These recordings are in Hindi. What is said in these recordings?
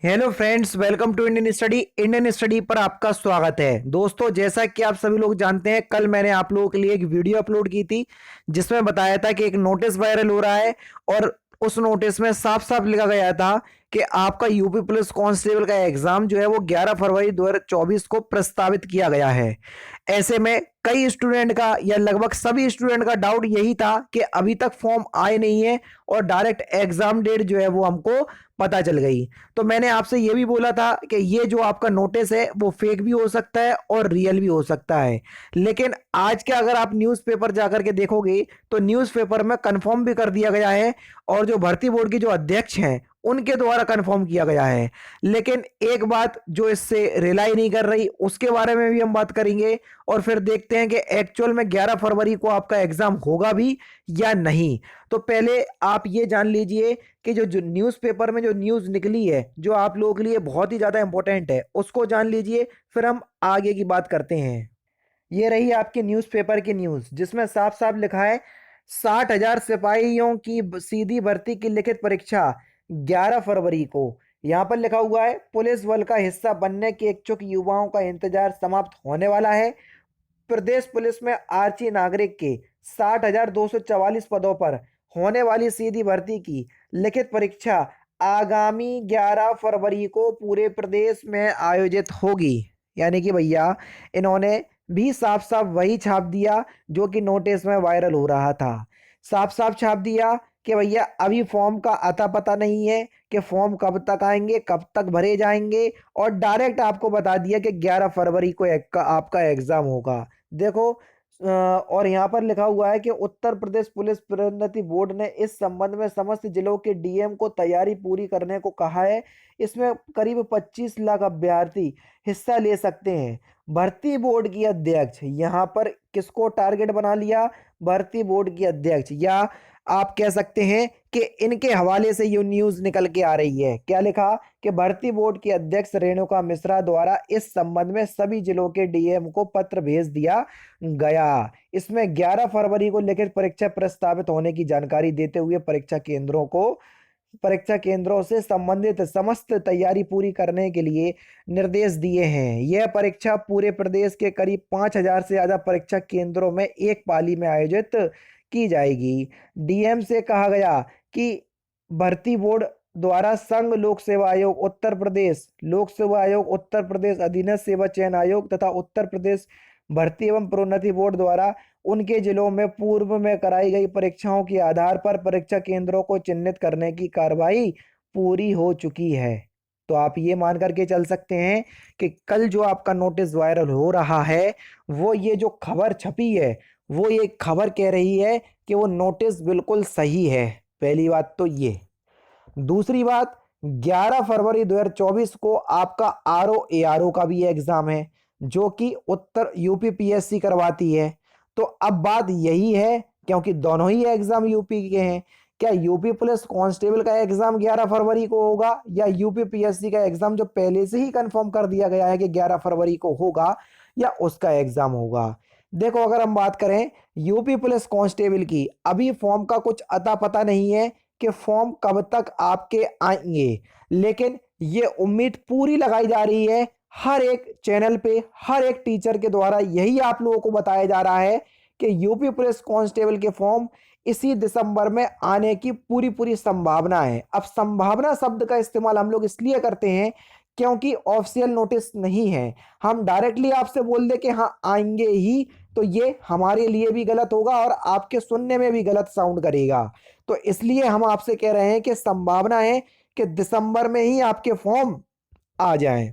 Hello friends, welcome to Indian study पर आपका स्वागत है। दोस्तों, जैसा कि आप सभी लोग जानते हैं, कल मैंने आप लोगों के लिए एक वीडियो अपलोड की थी जिसमें बताया था कि एक नोटिस वायरल हो रहा है और उस नोटिस में साफ साफ लिखा गया था कि आपका यूपी पुलिस कांस्टेबल का एग्जाम जो है वो 11 फरवरी 2024 को प्रस्तावित किया गया है। ऐसे में कई स्टूडेंट का या लगभग सभी स्टूडेंट का डाउट यही था कि अभी तक फॉर्म आए नहीं है और डायरेक्ट एग्जाम डेट जो है वो हमको पता चल गई। तो मैंने आपसे ये भी बोला था कि ये जो आपका नोटिस है वो फेक भी हो सकता है और रियल भी हो सकता है। लेकिन आज के अगर आप न्यूज़पेपर जाकर के देखोगे तो न्यूज़पेपर में कंफर्म भी कर दिया गया है और जो भर्ती बोर्ड की जो अध्यक्ष हैं उनके द्वारा कंफर्म किया गया है। लेकिन एक बात जो इससे रिलाई नहीं कर रही उसके बारे में भी हम बात करेंगे और फिर देखते हैं कि एक्चुअल में 11 फरवरी को आपका एग्जाम होगा भी या नहीं। तो पहले आप ये जान लीजिए कि जो न्यूज़पेपर में जो न्यूज़ निकली है जो आप लोगों के लिए बहुत ही ज़्यादा इंपॉर्टेंट है उसको जान लीजिए, फिर हम आगे की बात करते हैं। ये रही आपके न्यूज़पेपर की न्यूज़ जिसमें साफ साफ लिखा है 60,000 सिपाहियों की सीधी भर्ती की लिखित परीक्षा 11 फरवरी को। यहाँ पर लिखा हुआ है पुलिस बल का हिस्सा बनने के इच्छुक युवाओं का इंतजार समाप्त होने वाला है। प्रदेश पुलिस में आर्ची नागरिक के 60,244 पदों पर होने वाली सीधी भर्ती की लिखित परीक्षा आगामी 11 फरवरी को पूरे प्रदेश में आयोजित होगी। यानी कि भैया इन्होंने भी साफ साफ वही छाप दिया जो कि नोटिस में वायरल हो रहा था। साफ साफ छाप दिया कि भैया अभी फॉर्म का अता पता नहीं है कि फॉर्म कब तक आएंगे, कब तक भरे जाएंगे, और डायरेक्ट आपको बता दिया कि 11 फरवरी को आपका एग्जाम होगा। देखो, और यहाँ पर लिखा हुआ है कि उत्तर प्रदेश पुलिस प्रोन्नति बोर्ड ने इस संबंध में समस्त जिलों के डीएम को तैयारी पूरी करने को कहा है। इसमें करीब 25 लाख अभ्यर्थी हिस्सा ले सकते हैं। भर्ती बोर्ड की अध्यक्ष, यहाँ पर किसको टारगेट बना लिया? भर्ती बोर्ड की अध्यक्ष, या आप कह सकते हैं कि इनके हवाले से ये न्यूज निकल के आ रही है। क्या लिखा कि भर्ती बोर्ड की अध्यक्ष रेणुका मिश्रा द्वारा इस संबंध में सभी जिलों के डीएम को पत्र भेज दिया गया। इसमें 11 फरवरी को लिखित परीक्षा प्रस्तावित होने की जानकारी देते हुए परीक्षा केंद्रों से संबंधित समस्त तैयारी पूरी करने के लिए निर्देश दिए हैं। यह परीक्षा पूरे प्रदेश के करीब 5,000 से ज्यादा परीक्षा केंद्रों में एक पाली में आयोजित की जाएगी। डीएम से कहा गया कि भर्ती बोर्ड द्वारा संघ लोक सेवा आयोग उत्तर प्रदेश, लोक सेवा आयोग उत्तर प्रदेश, अधीनस्थ सेवा चयन आयोग तथा उत्तर प्रदेश भर्ती एवं प्रोन्नति बोर्ड द्वारा उनके जिलों में पूर्व में कराई गई परीक्षाओं के आधार पर परीक्षा केंद्रों को चिन्हित करने की कार्रवाई पूरी हो चुकी है। तो आप ये मान करके चल सकते हैं कि कल जो आपका नोटिस वायरल हो रहा है वो ये जो खबर छपी है वो ये खबर कह रही है कि वो नोटिस बिल्कुल सही है। पहली बात तो ये। दूसरी बात, 11 फरवरी 2024 को आपका आरओ एआरओ का भी एग्जाम है जो कि उत्तर यूपी पीएससी करवाती है। तो अब बात यही है, क्योंकि दोनों ही एग्जाम यूपी के हैं, क्या यूपी पुलिस कांस्टेबल का एग्जाम 11 फरवरी को होगा या यूपी पीएससी का एग्जाम जो पहले से ही कंफर्म कर दिया गया है कि 11 फरवरी को होगा, या उसका एग्जाम होगा? देखो, अगर हम बात करें यूपी पुलिस कांस्टेबल की, अभी फॉर्म का कुछ अता पता नहीं है कि फॉर्म कब तक आपके आएंगे। लेकिन ये उम्मीद पूरी लगाई जा रही है, हर एक चैनल पे हर एक टीचर के द्वारा यही आप लोगों को बताया जा रहा है कि यूपी पुलिस कांस्टेबल के फॉर्म इसी दिसंबर में आने की पूरी पूरी संभावना है। अब संभावना शब्द का इस्तेमाल हम लोग इसलिए करते हैं क्योंकि ऑफिशियल नोटिस नहीं है। हम डायरेक्टली आपसे बोल दे कि हाँ आएंगे ही, तो ये हमारे लिए भी गलत होगा और आपके सुनने में भी गलत साउंड करेगा। तो इसलिए हम आपसे कह रहे हैं कि संभावना है कि दिसंबर में ही आपके फॉर्म आ जाएं।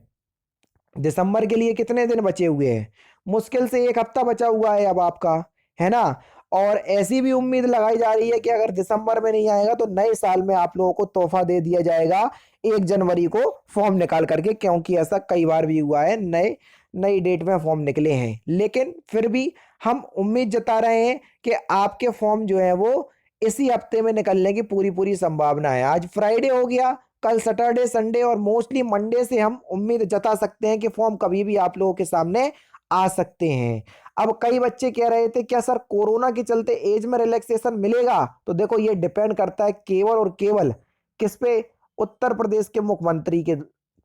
दिसंबर के लिए कितने दिन बचे हुए हैं? मुश्किल से एक हफ्ता बचा हुआ है अब आपका, है ना? और ऐसी भी उम्मीद लगाई जा रही है कि अगर दिसंबर में नहीं आएगा तो नए साल में आप लोगों को तोहफा दे दिया जाएगा 1 जनवरी को फॉर्म निकाल करके, क्योंकि ऐसा कई बार भी हुआ है, नए नई डेट में फॉर्म निकले हैं। लेकिन फिर भी हम उम्मीद जता रहे हैं कि आपके फॉर्म जो है वो इसी हफ्ते में निकलने की पूरी पूरी संभावना है। आज फ्राइडे हो गया, कल सैटरडे संडे और मोस्टली मंडे से हम उम्मीद जता सकते हैं कि फॉर्म कभी भी आप लोगों के सामने आ सकते हैं। अब कई बच्चे कह रहे थे क्या सर कोरोना के चलते एज में रिलैक्सेशन मिलेगा? तो देखो, ये डिपेंड करता है केवल और केवल किस पे? उत्तर प्रदेश के मुख्यमंत्री के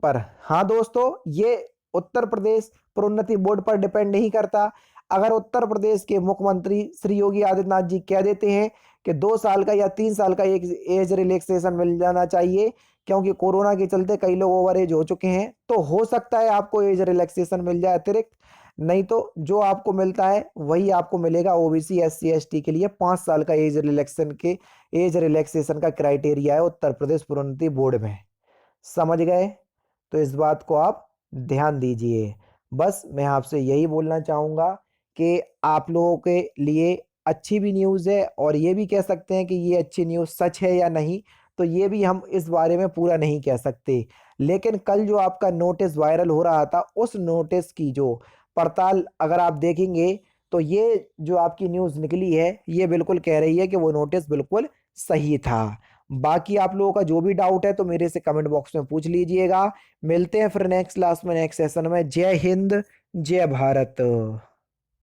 पर। हाँ दोस्तों, ये उत्तर प्रदेश प्रोन्नति बोर्ड पर डिपेंड नहीं करता। अगर उत्तर प्रदेश के मुख्यमंत्री श्री योगी आदित्यनाथ जी कह देते हैं कि 2 साल का या 3 साल का एक एज रिलैक्सेशन मिल जाना चाहिए, क्योंकि कोरोना के चलते कई लोग ओवर एज हो चुके हैं, तो हो सकता है आपको एज रिलैक्सेशन मिल जाए अतिरिक्त। नहीं तो जो आपको मिलता है वही आपको मिलेगा। ओबीसी एससी एसटी के लिए 5 साल का एज रिलैक्सेशन का क्राइटेरिया है उत्तर प्रदेश प्रोन्नति बोर्ड में। समझ गए? तो इस बात को आप ध्यान दीजिए। बस मैं आपसे यही बोलना चाहूँगा कि आप लोगों के लिए अच्छी भी न्यूज़ है, और ये भी कह सकते हैं कि ये अच्छी न्यूज़ सच है या नहीं, तो ये भी हम इस बारे में पूरा नहीं कह सकते। लेकिन कल जो आपका नोटिस वायरल हो रहा था, उस नोटिस की जो पड़ताल अगर आप देखेंगे, तो ये जो आपकी न्यूज़ निकली है ये बिल्कुल कह रही है कि वो नोटिस बिल्कुल सही था। बाकी आप लोगों का जो भी डाउट है तो मेरे से कमेंट बॉक्स में पूछ लीजिएगा। मिलते हैं फिर नेक्स्ट क्लास में, नेक्स्ट सेशन में। जय हिंद, जय भारत।